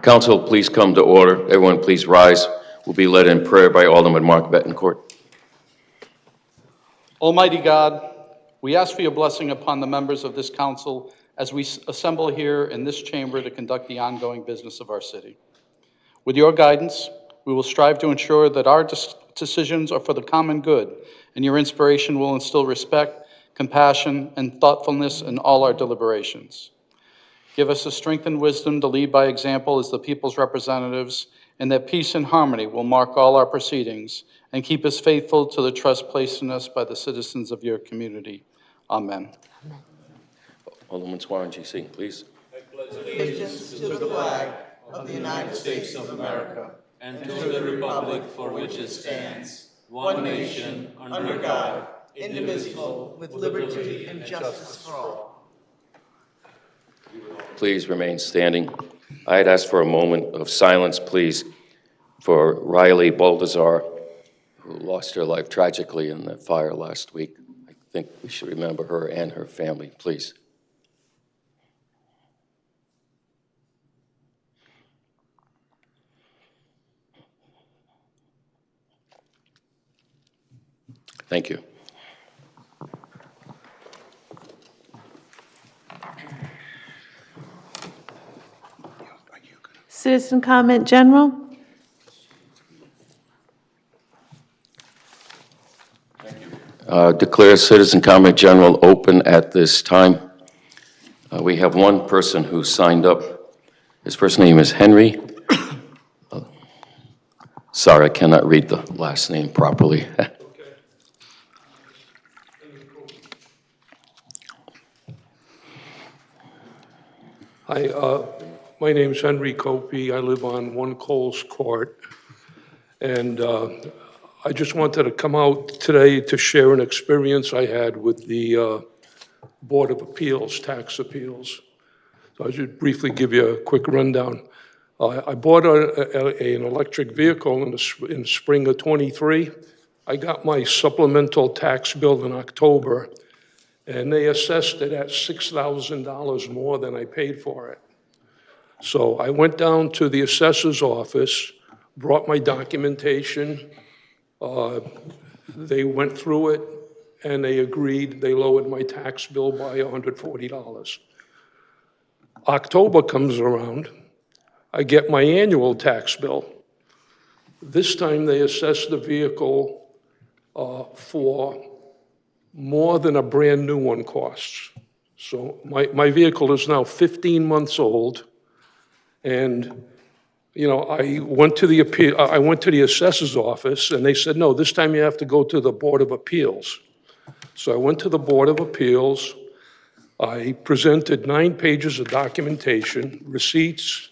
Council, please come to order. Everyone, please rise. We'll be led in prayer by Alderman Mark Betancourt. Almighty God, we ask for your blessing upon the members of this council as we assemble here in this chamber to conduct the ongoing business of our city. With your guidance, we will strive to ensure that our decisions are for the common good, and your inspiration will instill respect, compassion, and thoughtfulness in all our deliberations. Give us the strength and wisdom to lead by example as the people's representatives, and that peace and harmony will mark all our proceedings and keep us faithful to the trust placed in us by the citizens of your community. Amen. Alderman Swarren, GC, please. I pledge allegiance to the flag of the United States of America and to the republic for which it stands, one nation, under God, indivisible, with liberty and justice for all. Please remain standing. I'd ask for a moment of silence, please, for Riley Baltazar, who lost her life tragically in the fire last week. I think we should remember her and her family, please. Thank you. Citizen comment general. Declare citizen comment general open at this time. We have one person who signed up. His first name is Henry. Sorry, I cannot read the last name properly. Hi, my name's Henry Copey. I live on 1 Coles Court. And I just wanted to come out today to share an experience I had with the Board of Appeals, tax appeals. So I should briefly give you a quick rundown. I bought an electric vehicle in the spring of '23. I got my supplemental tax bill in October, and they assessed it at $6,000 more than I paid for it. So I went down to the assessor's office, brought my documentation. They went through it, and they agreed. They lowered my tax bill by $140. October comes around. I get my annual tax bill. This time they assessed the vehicle for more than a brand new one costs. So my vehicle is now 15 months old, and you know, I went to the assessor's office, and they said, no, this time you have to go to the Board of Appeals. So I went to the Board of Appeals. I presented 9 pages of documentation, receipts.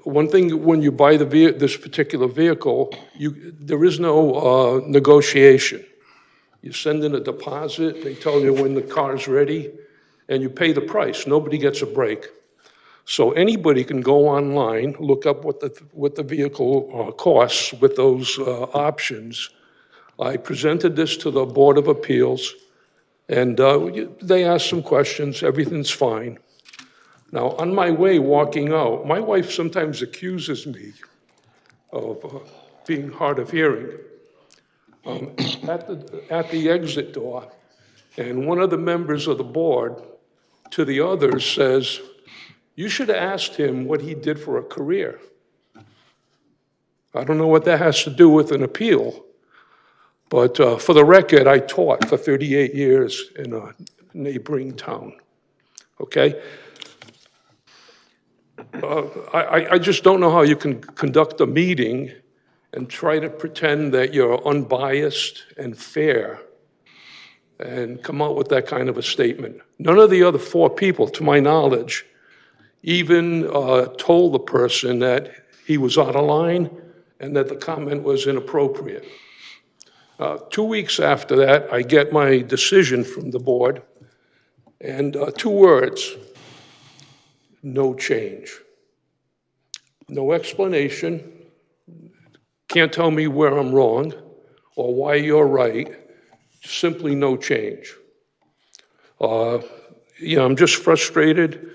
One thing, when you buy this particular vehicle, there is no negotiation. You send in a deposit, they tell you when the car is ready, and you pay the price. Nobody gets a break. So anybody can go online, look up what the vehicle costs with those options. I presented this to the Board of Appeals, and they asked some questions. Everything's fine. Now, on my way walking out, my wife sometimes accuses me of being hard of hearing. At the exit door, and one of the members of the board to the others says, you should have asked him what he did for a career. I don't know what that has to do with an appeal, but for the record, I taught for 38 years in a neighboring town, okay? I just don't know how you can conduct a meeting and try to pretend that you're unbiased and fair and come out with that kind of a statement. None of the other 4 people, to my knowledge, even told the person that he was out of line and that the comment was inappropriate. 2 weeks after that, I get my decision from the board, and 2 words: no change. No explanation. Can't tell me where I'm wrong or why you're right. Simply no change. I'm just frustrated.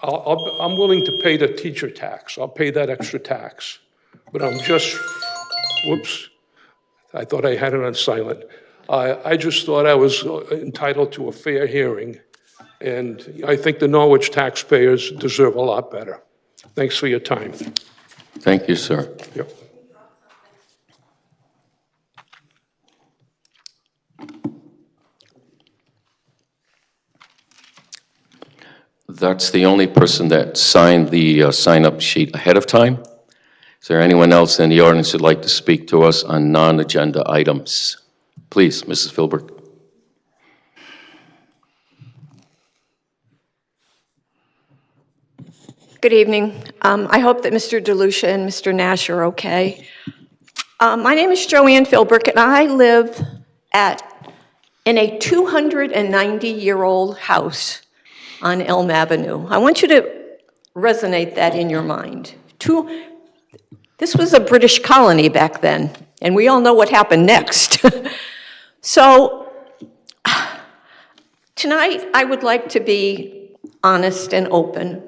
I'm willing to pay the teacher tax. I'll pay that extra tax. But I'm just, whoops, I thought I had it on silent. I just thought I was entitled to a fair hearing, and I think the Norwich taxpayers deserve a lot better. Thanks for your time. Thank you, sir. Yep. That's the only person that signed the sign-up sheet ahead of time. Is there anyone else in the audience who'd like to speak to us on non-agenda items? Please, Mrs. Philbrick. Good evening. I hope that Mr. DeLucia and Mr. Nash are okay. My name is Joanne Philbrick, and I live in a 290-year-old house on Elm Avenue. I want you to resonate that in your mind. This was a British colony back then, and we all know what happened next. So tonight, I would like to be honest and open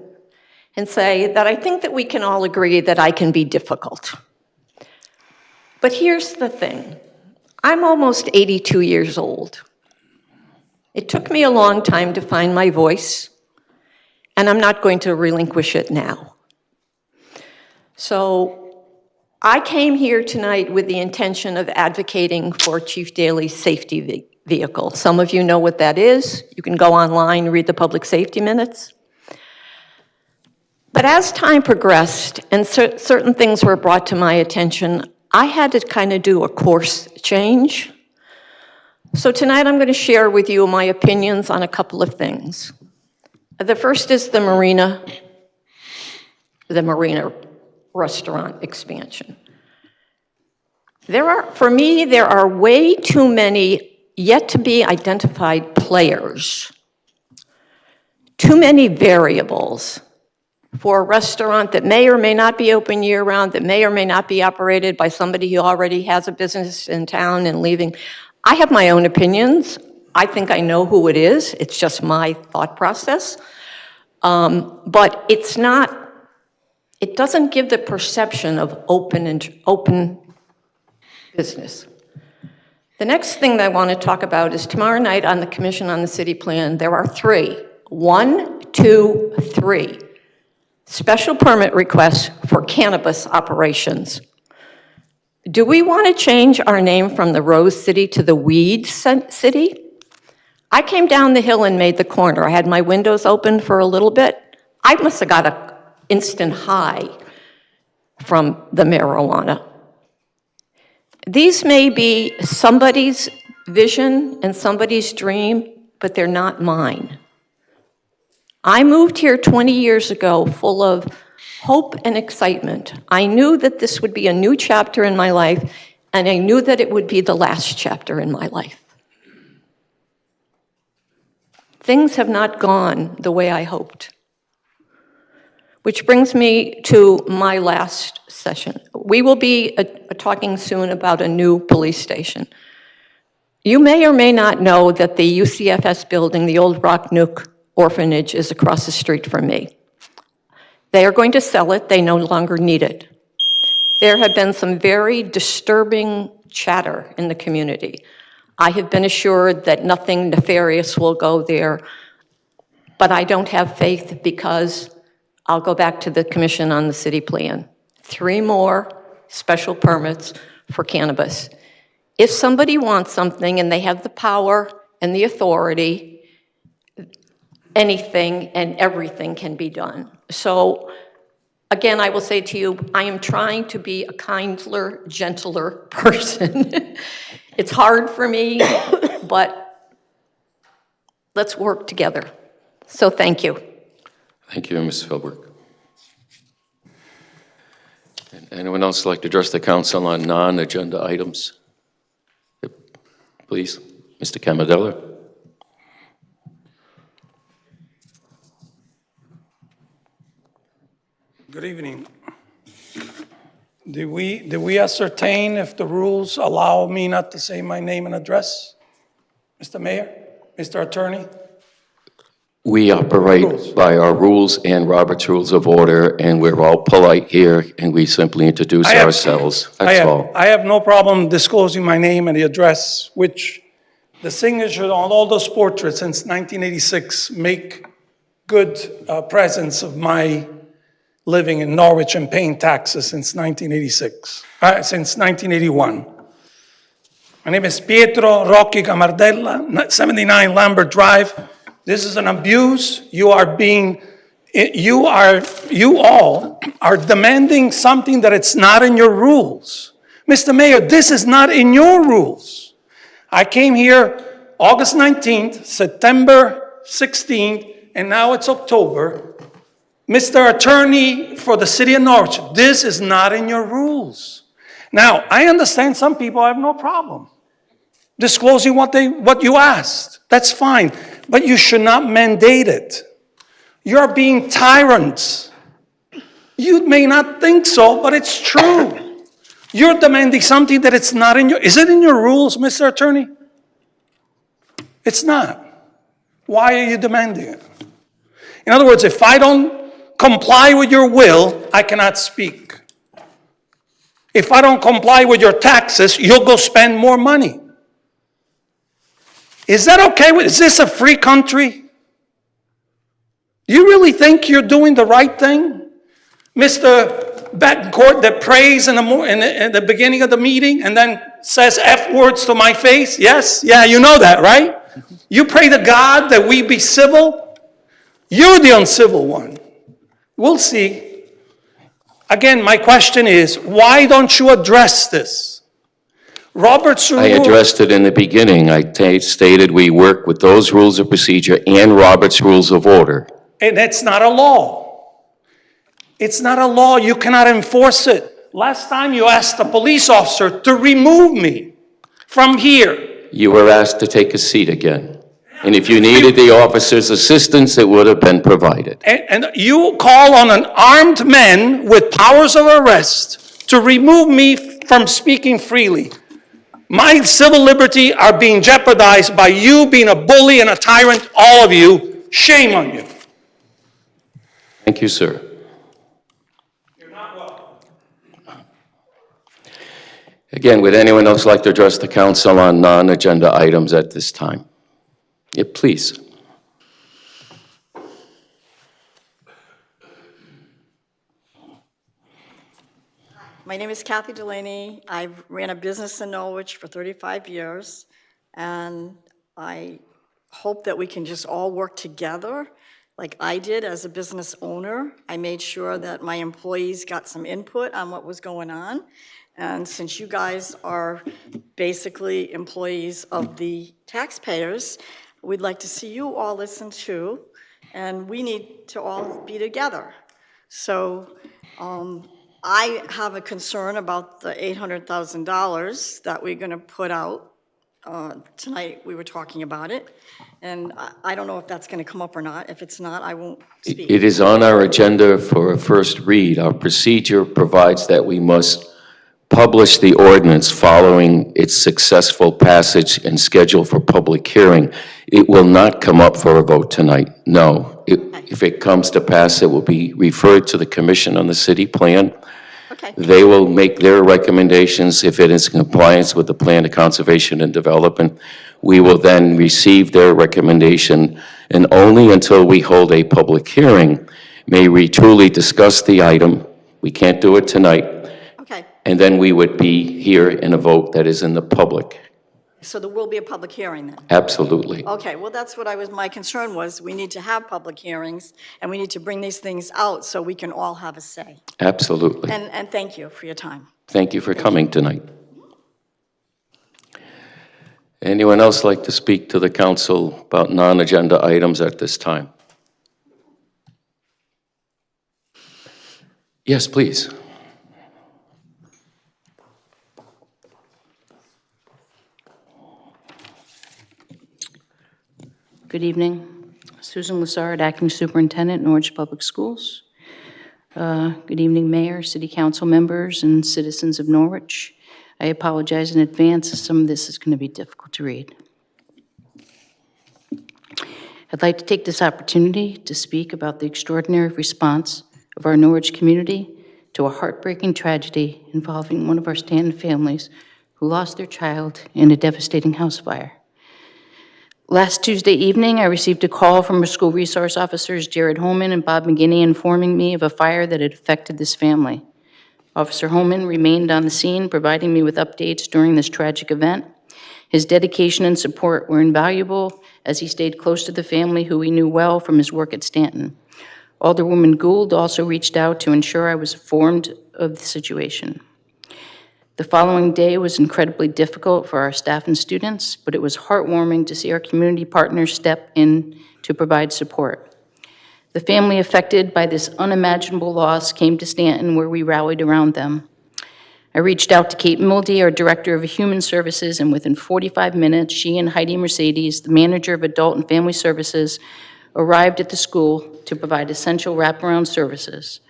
and say that I think that we can all agree that I can be difficult. But here's the thing. I'm almost 82 years old. It took me a long time to find my voice, and I'm not going to relinquish it now. So I came here tonight with the intention of advocating for Chief Daley's safety vehicle. Some of you know what that is. You can go online, read the public safety minutes. But as time progressed and certain things were brought to my attention, I had to kind of do a course change. So tonight I'm going to share with you my opinions on a couple of things. The first is the marina restaurant expansion. For me, there are way too many yet to be identified players, too many variables for a restaurant that may or may not be open year-round, that may or may not be operated by somebody who already has a business in town and leaving. I have my own opinions. I think I know who it is. It's just my thought process. But it doesn't give the perception of open business. The next thing that I want to talk about is tomorrow night on the Commission on the City Plan, there are three special permit requests for cannabis operations. Do we want to change our name from the Rose City to the Weed City? I came down the hill and made the corner. I had my windows open for a little bit. I must have got an instant high from the marijuana. These may be somebody's vision and somebody's dream, but they're not mine. I moved here 20 years ago full of hope and excitement. I knew that this would be a new chapter in my life, and I knew that it would be the last chapter in my life. Things have not gone the way I hoped. Which brings me to my last session. We will be talking soon about a new police station. You may or may not know that the UCFS building, the old Rock Nook orphanage, is across the street from me. They are going to sell it. They no longer need it. There have been some very disturbing chatter in the community. I have been assured that nothing nefarious will go there, but I don't have faith because I'll go back to the Commission on the City Plan. 3 more special permits for cannabis. If somebody wants something and they have the power and the authority, anything and everything can be done. So again, I will say to you, I am trying to be a kinder, gentler person. It's hard for me, but let's work together. So thank you. Thank you, Ms. Philbrick. Anyone else like to address the council on non-agenda items? Yep. Please, Mr. Camadella. Good evening. Did we ascertain if the rules allow me not to say my name and address? Mr. Mayor, Mr. Attorney? We operate by our rules and Robert's Rules of Order, and we're all polite here, and we simply introduce I have- ourselves. That's all. I have no problem disclosing my name and the address, which the signature on all those portraits since 1986 make good presence of my living in Norwich and paying taxes since 1981. My name is Pietro Rocchi Camardella, 79 Lambert Drive. This is an abuse. You all are demanding something that it's not in your rules. Mr. Mayor, this is not in your rules. I came here August 19th, September 16th, and now it's October. Mr. Attorney for the City of Norwich, this is not in your rules. Now, I understand some people have no problem disclosing what you asked. That's fine, but you should not mandate it. You're being tyrants. You may not think so, but it's true. You're demanding something that it's not in your, is it in your rules, Mr. Attorney? It's not. Why are you demanding it? In other words, if I don't comply with your will, I cannot speak. If I don't comply with your taxes, you'll go spend more money. Is that okay? Is this a free country? You really think you're doing the right thing? Mr. Betancourt that prays in the beginning of the meeting and then says F words to my face? Yes? Yeah, you know that, right? You pray to God that we be civil? You're the uncivil one. We'll see. Again, my question is, why don't you address this? Robert's I rule. addressed it in the beginning. I stated we work with those rules of procedure and Robert's Rules of Order. And it's not a law. It's not a law. You cannot enforce it. Last time you asked a police officer to remove me from here. You were asked to take a seat again. And if you needed the officer's assistance, it would have been provided. And you call on an armed man with powers of arrest to remove me from speaking freely. My civil liberty are being jeopardized by you being a bully and a tyrant, all of you. Shame on you. Thank you, sir. You're not welcome. Again, would anyone else like to address the council on non-agenda items at this time? Yeah, please. My name is Kathy Delaney. I've ran a business in Norwich for 35 years, and I hope that we can just all work together like I did as a business owner. I made sure that my employees got some input on what was going on, and since you guys are basically employees of the taxpayers, we'd like to see you all listen too, and we need to all be together. So, I have a concern about the $800,000 that we're going to put out. Tonight, we were talking about it, and I don't know if that's going to come up or not. If it's not, I won't speak. It is on our agenda for a first read. Our procedure provides that we must publish the ordinance following its successful passage and schedule for public hearing. It will not come up for a vote tonight, no. If it comes to pass, it will be referred to the Commission on the City Plan. Okay. They will make their recommendations if it is in compliance with the Plan of Conservation and Development. We will then receive their recommendation, and only until we hold a public hearing may we truly discuss the item. We can't do it tonight. Okay, And then we would be here in a vote that is in the public. so there will be a public hearing then? Absolutely. Okay, well, that's what my concern was. We need to have public hearings, and we need to bring these things out so we can all have a say. Absolutely. And thank you for your time. Thank you for coming tonight. Anyone else like to speak to the council about non-agenda items at this time? Yes, please. Good evening. Susan Lassard, Acting Superintendent, Norwich Public Schools. Good evening, Mayor, City Council members, and citizens of Norwich. I apologize in advance, some of this is going to be difficult to read. I'd like to take this opportunity to speak about the extraordinary response of our Norwich community to a heartbreaking tragedy involving one of our Stanton families who lost their child in a devastating house fire. Last Tuesday evening, I received a call from our school resource officers, Jared Holman and Bob McGinney, informing me of a fire that had affected this family. Officer Holman remained on the scene, providing me with updates during this tragic event. His dedication and support were invaluable as he stayed close to the family who he knew well from his work at Stanton. Alderwoman Gould also reached out to ensure I was informed of the situation. The following day was incredibly difficult for our staff and students, but it was heartwarming to see our community partners step in to provide support. The family affected by this unimaginable loss came to Stanton, where we rallied around them. I reached out to Kate Mildy, our Director of Human Services, and within 45 minutes, she and Heidi Mercedes, the Manager of Adult and Family Services, arrived at the school to provide essential wraparound services.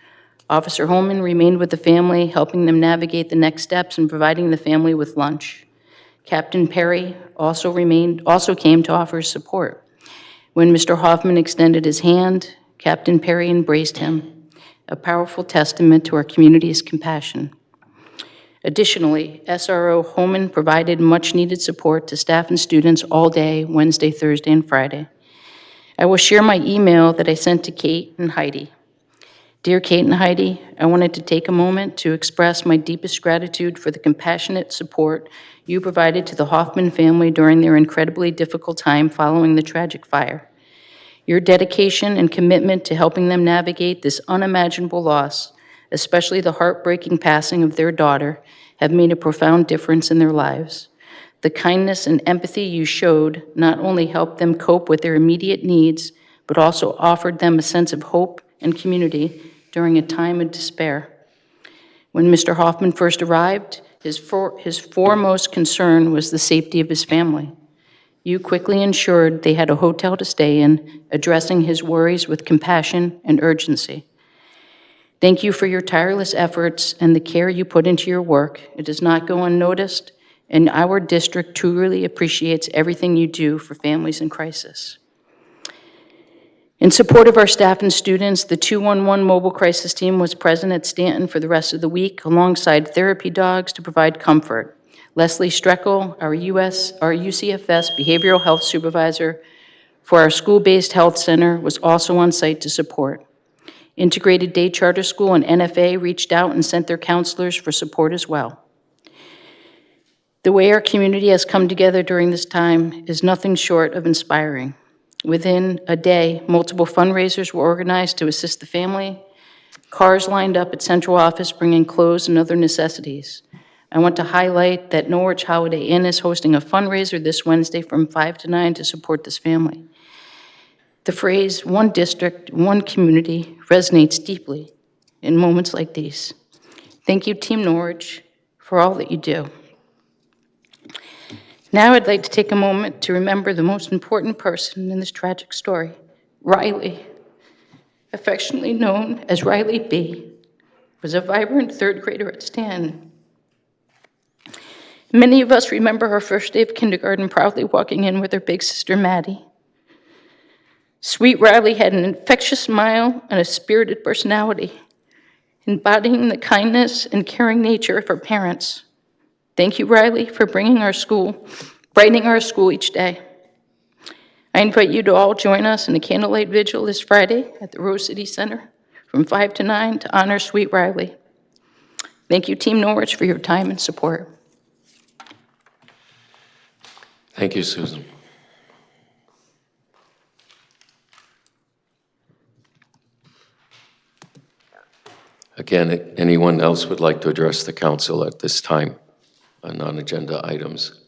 Officer Holman remained with the family, helping them navigate the next steps and providing the family with lunch. Captain Perry also came to offer support. When Mr. Hoffman extended his hand, Captain Perry embraced him, a powerful testament to our community's compassion. Additionally, SRO Holman provided much-needed support to staff and students all day, Wednesday, Thursday, and Friday. I will share my email that I sent to Kate and Heidi. Dear Kate and Heidi, I wanted to take a moment to express my deepest gratitude for the compassionate support you provided to the Hoffman family during their incredibly difficult time following the tragic fire. Your dedication and commitment to helping them navigate this unimaginable loss, especially the heartbreaking passing of their daughter, have made a profound difference in their lives. The kindness and empathy you showed not only helped them cope with their immediate needs, but also offered them a sense of hope and community during a time of despair. When Mr. Hoffman first arrived, his foremost concern was the safety of his family. You quickly ensured they had a hotel to stay in, addressing his worries with compassion and urgency. Thank you for your tireless efforts and the care you put into your work. It does not go unnoticed, and our district truly appreciates everything you do for families in crisis. In support of our staff and students, the 211 Mobile Crisis Team was present at Stanton for the rest of the week, alongside therapy dogs to provide comfort. Leslie Streckel, our UCFS Behavioral Health Supervisor for our school-based health center, was also on site to support. Integrated Day Charter School and NFA reached out and sent their counselors for support as well. The way our community has come together during this time is nothing short of inspiring. Within a day, multiple fundraisers were organized to assist the family. Cars lined up at central office bringing clothes and other necessities. I want to highlight that Norwich Holiday Inn is hosting a fundraiser this Wednesday from 5 to 9 to support this family. The phrase, one district, one community, resonates deeply in moments like these. Thank you, Team Norwich, for all that you do. Now I'd like to take a moment to remember the most important person in this tragic story, Riley. Affectionately known as Riley B., was a vibrant third grader at Stanton. Many of us remember her first day of kindergarten proudly walking in with her big sister, Maddie. Sweet Riley had an infectious smile and a spirited personality, embodying the kindness and caring nature of her parents. Thank you, Riley, for brightening our school each day. I invite you to all join us in a candlelight vigil this Friday at the Rose City Center from 5 to 9 to honor Sweet Riley. Thank you, Team Norwich, for your time and support. Thank you, Susan. Again, anyone else would like to address the council at this time on non-agenda items?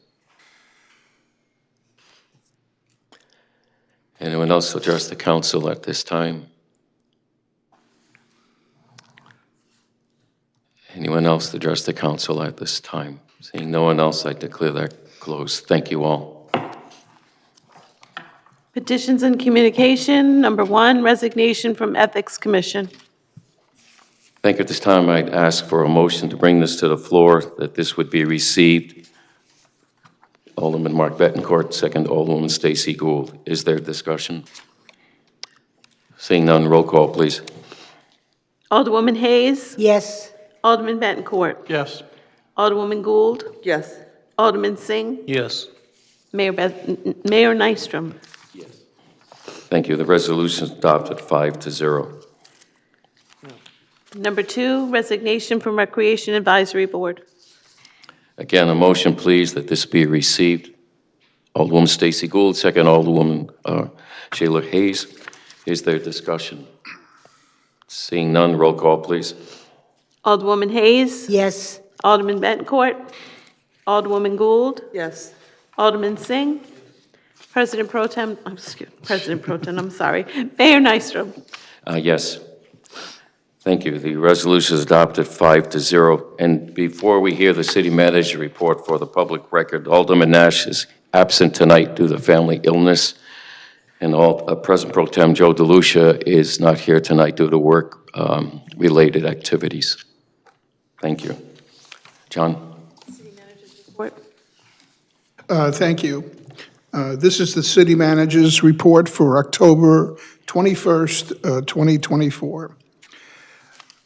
Anyone else address the council at this time? Anyone else address the council at this time? Seeing no one else, I declare that closed. Thank you all. Petitions and communication. Number 1, resignation from Ethics Commission. Thank you. At this time, I'd ask for a motion to bring this to the floor, that this would be received Alderman Mark Bettencourt, second Alderwoman Stacy Gould. Is there discussion? Seeing none, roll call, please. Alderwoman Hayes. Yes. Alderman Bettencourt. Yes. Alderwoman Gould. Yes. Alderman Singh. Yes. Mayor Nystrom. Thank you. The resolution is adopted 5-0. Number 2, resignation from Recreation Advisory Board. Again, a motion, please, that this be received. Alderwoman Stacy Gould, second Alderwoman Sheila Hayes. Is there discussion? Seeing none, roll call, please. Alderwoman Hayes. Yes. Alderman Bettencourt. Alderwoman Gould. Yes. Alderman Singh. President Pro Tem, I'm sorry. Mayor Nystrom. Yes. Thank you. The resolution is adopted 5-0. And before we hear the city manager report, for the public record, Alderman Nash is absent tonight due to family illness. And President Pro Tem Joe DeLucia is not here tonight due to work-related activities. Thank you. John? City manager's report. Thank you. This is the city manager's report for October 21st, 2024.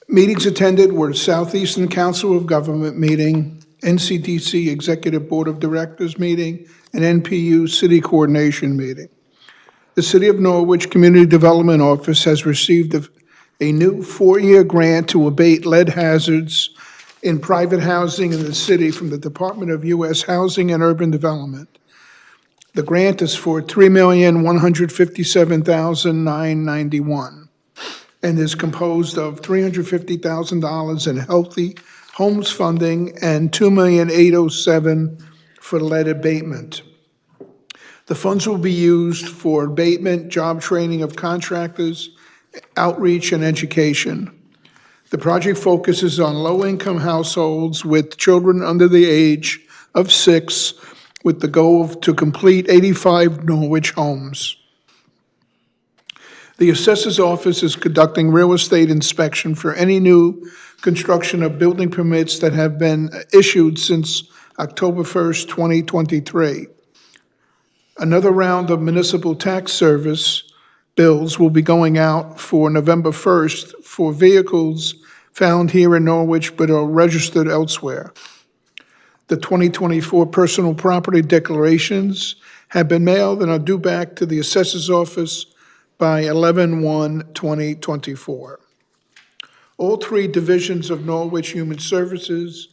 Meetings attended were Southeastern Council of Government meeting, NCDC Executive Board of Directors meeting, and NPU City Coordination meeting. The City of Norwich Community Development Office has received a new 4-year grant to abate lead hazards in private housing in the city from the Department of U.S. Housing and Urban Development. The grant is for $3,157,991 and is composed of $350,000 in healthy homes funding and $2,807,000 for lead abatement. The funds will be used for abatement, job training of contractors, outreach, and education. The project focuses on low-income households with children under the age of 6, with the goal to complete 85 Norwich homes. The assessor's office is conducting real estate inspection for any new construction of building permits that have been issued since October 1st, 2023. Another round of municipal tax service bills will be going out for November 1st for vehicles found here in Norwich but are registered elsewhere. The 2024 personal property declarations have been mailed and are due back to the assessor's office by 11/1/2024. All 3 divisions of Norwich Human Services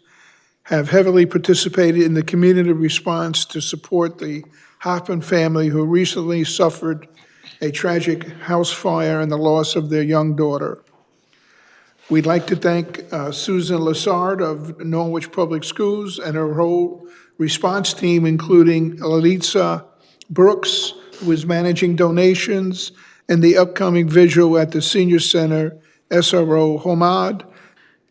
have heavily participated in the community response to support the Hoffman family who recently suffered a tragic house fire and the loss of their young daughter. We'd like to thank Susan Lassard of Norwich Public Schools and her whole response team, including Lalitza Brooks, who is managing donations, and the upcoming vigil at the Senior Center, SRO Homad,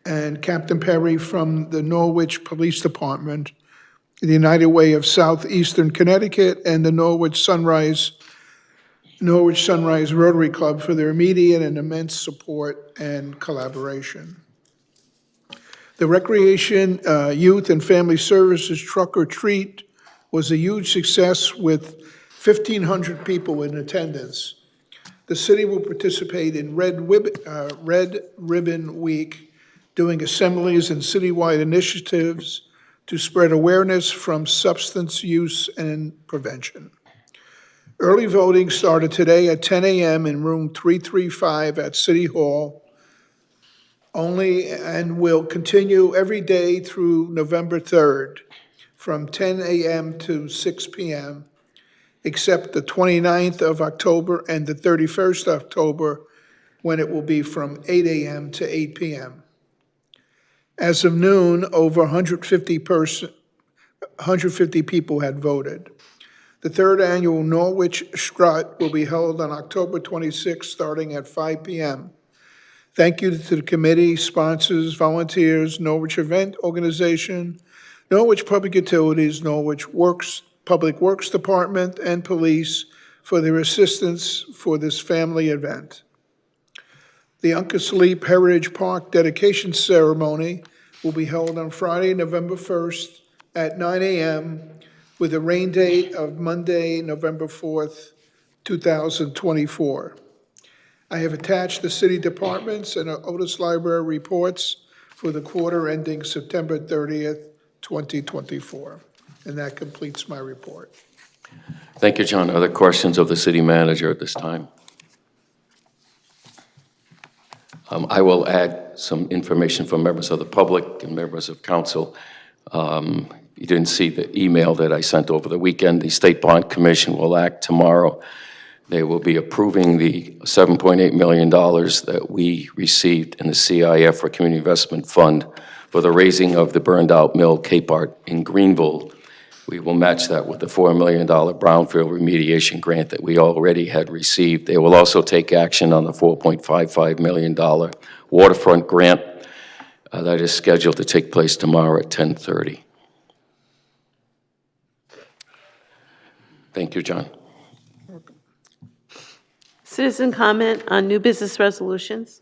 and Captain Perry from the Norwich Police Department, the United Way of Southeastern Connecticut, and the Norwich Sunrise Rotary Club for their immediate and immense support and collaboration. The Recreation, Youth, and Family Services Truck or Treat was a huge success with 1,500 people in attendance. The city will participate in Red Ribbon Week, doing assemblies and citywide initiatives to spread awareness from substance use and prevention. Early voting started today at 10 a.m. in room 335 at City Hall only, and will continue every day through November 3rd from 10 a.m. to 6 p.m., except the 29th of October and the 31st of October, when it will be from 8 a.m. to 8 p.m. As of noon, over 150 people had voted. The 3rd annual Norwich Strut will be held on October 26th, starting at 5 p.m. Thank you to the committee, sponsors, volunteers, Norwich Event Organization, Norwich Public Utilities, Norwich Public Works Department, and police for their assistance for this family event. The Uncle Sleep Heritage Park dedication ceremony will be held on Friday, November 1st at 9 a.m. with a rain date of Monday, November 4th, 2024. I have attached the city departments and Otis Library reports for the quarter ending September 30th, 2024. And that completes my report. Thank you, John. Other questions of the city manager at this time? I will add some information for members of the public and members of council. You didn't see the email that I sent over the weekend. The State Bond Commission will act tomorrow. They will be approving the $7.8 million that we received in the CIF for Community Investment Fund for the raising of the burned-out mill Capart in Greenville. We will match that with the $4 million brownfield remediation grant that we already had received. They will also take action on the $4.55 million waterfront grant that is scheduled to take place tomorrow at 10:30. Thank you, John. Citizen comment on new business resolutions.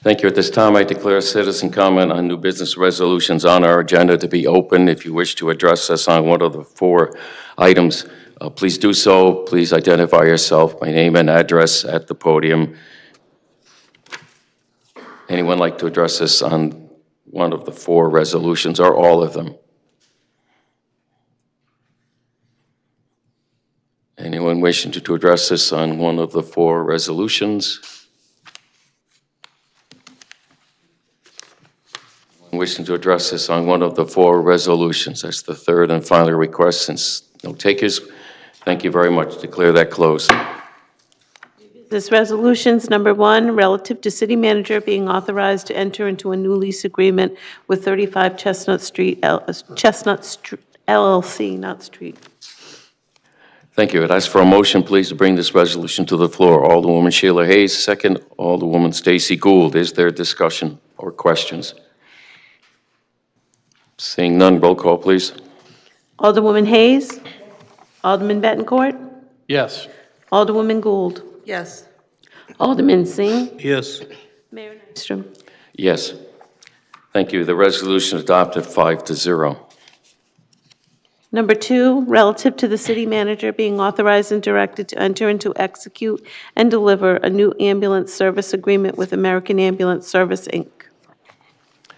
Thank you. At this time, I declare citizen comment on new business resolutions on our agenda to be open. If you wish to address us on one of the 4 items, please do so. Please identify yourself by name and address at the podium. Anyone like to address us on one of the 4 resolutions or all of them? Anyone wishing to address us on one of the 4 resolutions? Wishing to address this on one of the 4 resolutions. That's the 3rd and final request. Since no takers, thank you very much. Declare that closed. This resolution's number 1, relative to city manager being authorized to enter into a new lease agreement with 35 Chestnut Street, LLC, not Street. Thank you. I'd ask for a motion, please, to bring this resolution to the floor. Alderwoman Sheila Hayes, second. Alderwoman Stacy Gould. Is there discussion or questions? Seeing none, roll call, please. Alderwoman Hayes. Alderman Bettencourt. Yes. Alderwoman Gould. Yes. Alderman Singh. Yes. Mayor Nystrom. Yes. Thank you. The resolution is adopted 5-0. Number 2, relative to the city manager being authorized and directed to enter into, execute, and deliver a new ambulance service agreement with American Ambulance Service, Inc.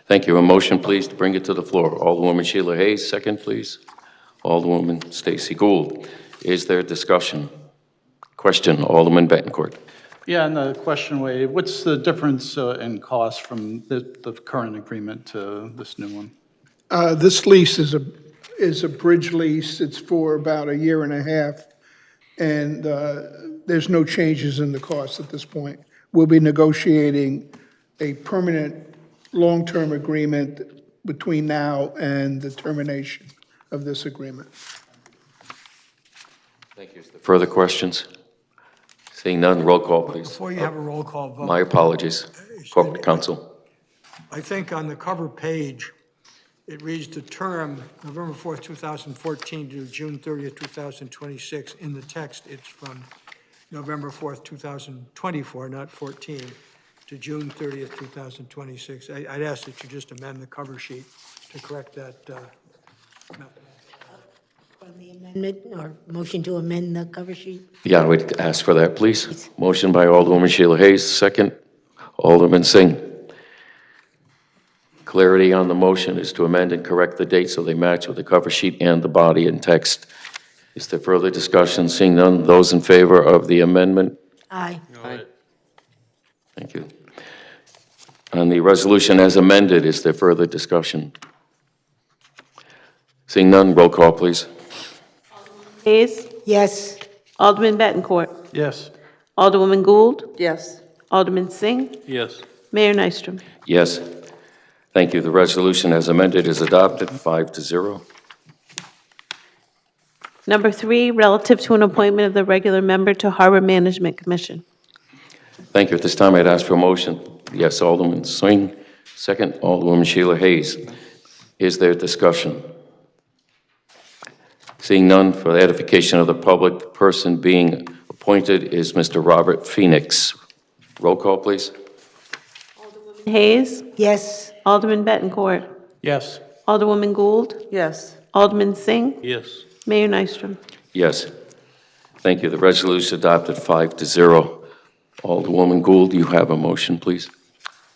Thank you. A motion, please, to bring it to the floor. Alderwoman Sheila Hayes, second, please. Alderwoman Stacy Gould. Is there discussion? Question, Alderman Bettencourt. Yeah, and the question way, what's the difference in cost from the current agreement to this new one? This lease is a bridge lease. It's for about a year and a half, and there's no changes in the cost at this point. We'll be negotiating a permanent long-term agreement between now and the termination of this agreement. Thank you. Further questions? Seeing none, roll call, please. Before you have a roll call vote. My apologies. Corporate Counsel. I think on the cover page, it reads the term November 4th, 2014 to June 30th, 2026. In the text, it's from November 4th, 2024, not 14, to June 30th, 2026. I'd ask that you just amend the cover sheet to correct that. On the amendment, or motion to amend the cover sheet? Yeah, I would ask for that, please. Motion by Alderwoman Sheila Hayes, second. Alderman Singh. Clarity on the motion is to amend and correct the dates so they match with the cover sheet and the body and text. Is there further discussion? Seeing none, those in favor of the amendment? Aye. Aye. Thank you. On the resolution as amended, is there further discussion? Seeing none, roll call, please. Hayes. Yes. Alderman Bettencourt. Yes. Alderwoman Gould. Yes. Alderman Singh. Yes. Mayor Nystrom. Yes. Thank you. The resolution as amended is adopted, 5-0. Number 3, relative to an appointment of the regular member to Harbor Management Commission. Thank you. At this time, I'd ask for a motion. Yes, Alderman Singh. Second, Alderwoman Sheila Hayes. Is there discussion? Seeing none, for the edification of the public, the person being appointed is Mr. Robert Phoenix. Roll call, please. Hayes. Yes. Alderman Bettencourt. Yes. Alderwoman Gould. Yes. Alderman Singh. Yes. Mayor Nystrom. Yes. Thank you. The resolution adopted 5-0. Alderwoman Gould, you have a motion, please.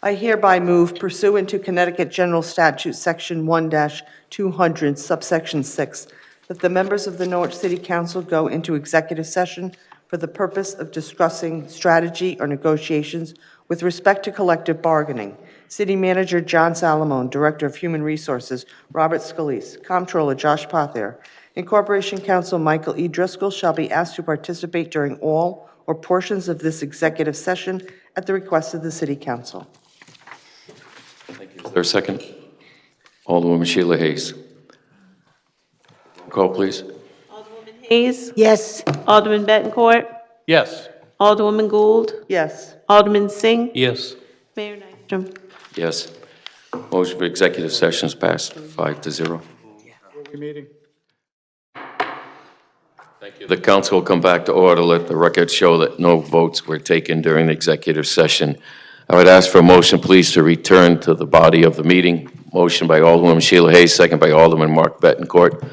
I hereby move pursuant to Connecticut General Statute, Section 1-200, subsection 6, that the members of the Norwich City Council go into executive session for the purpose of discussing strategy or negotiations with respect to collective bargaining. City Manager John Salamone, Director of Human Resources Robert Scalise, Comptroller Josh Pothier, and Corporation Counsel Michael E. Driscoll shall be asked to participate during all or portions of this executive session at the request of the City Council. Is there a second? Alderwoman Sheila Hayes. Call, please. Hayes. Yes. Alderman Bettencourt. Yes. Alderwoman Gould. Yes. Alderman Singh. Yes. Mayor Nystrom. Yes. Motion for executive session is passed 5-0. Meeting. Thank you. The council will come back to order. Let the record show that no votes were taken during the executive session. I would ask for a motion, please, to return to the body of the meeting. Motion by Alderwoman Sheila Hayes, second by Alderman Mark Bettencourt.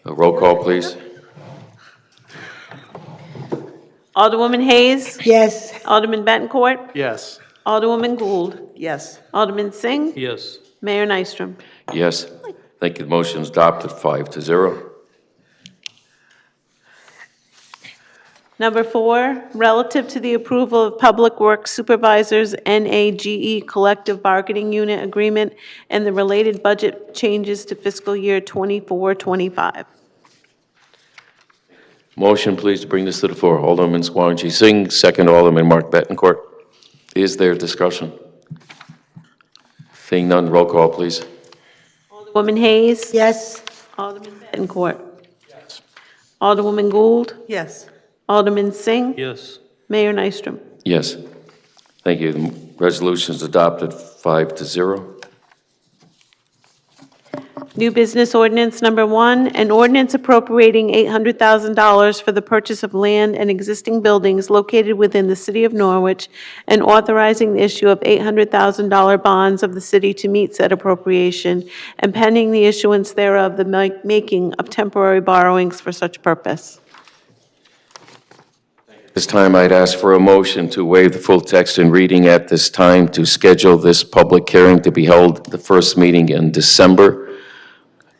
A roll call, please. Alderwoman Hayes. Yes. Alderman Bettencourt. Yes. Alderwoman Gould. Yes. Alderman Singh. Yes. Mayor Nystrom. Yes. Thank you. The motion is adopted 5-0. Number 4, relative to the approval of Public Works Supervisors NAGE Collective Bargaining Unit Agreement and the related budget changes to fiscal year 24-25. Motion, please, to bring this to the floor. Alderman Swaranji Singh, second Alderman Mark Bettencourt. Is there discussion? Seeing none, roll call, please. Alderwoman Hayes. Yes. Alderman Bettencourt. Yes. Alderwoman Gould. Yes. Alderman Singh. Yes. Mayor Nystrom. Yes. Thank you. The resolution is adopted 5-0. New business ordinance number 1, an ordinance appropriating $800,000 for the purchase of land and existing buildings located within the city of Norwich and authorizing the issue of $800,000 bonds of the city to meet said appropriation and pending the issuance thereof, the making of temporary borrowings for such purpose. This time, I'd ask for a motion to waive the full text and reading at this time to schedule this public hearing to be held the first meeting in December.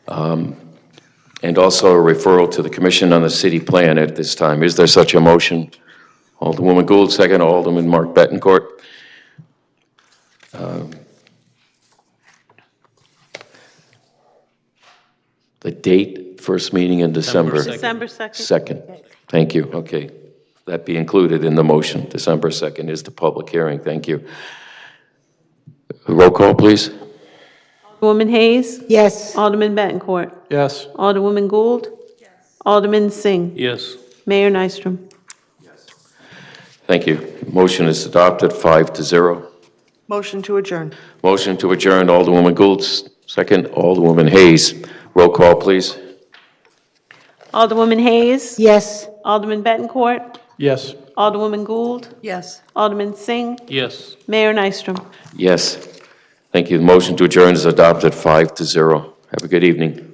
And also a referral to the Commission on the City Plan at this time. Is there such a motion? Alderwoman Gould, second. Alderman Mark Bettencourt. The date, first meeting in December? December 2nd. Second. Thank you. Okay. That be included in the motion. December 2nd is the public hearing. Thank you. Roll call, please. Alderwoman Hayes. Yes. Alderman Bettencourt. Yes. Alderwoman Gould. Yes. Alderman Singh. Yes. Mayor Nystrom. Thank you. Motion is adopted 5-0. Motion to adjourn. Motion to adjourn, Alderwoman Gould, second. Alderwoman Hayes. Roll call, please. Alderwoman Hayes. Yes. Alderman Bettencourt. Yes. Alderwoman Gould. Yes. Alderman Singh. Yes. Mayor Nystrom. Yes. Thank you. The motion to adjourn is adopted 5-0. Have a good evening.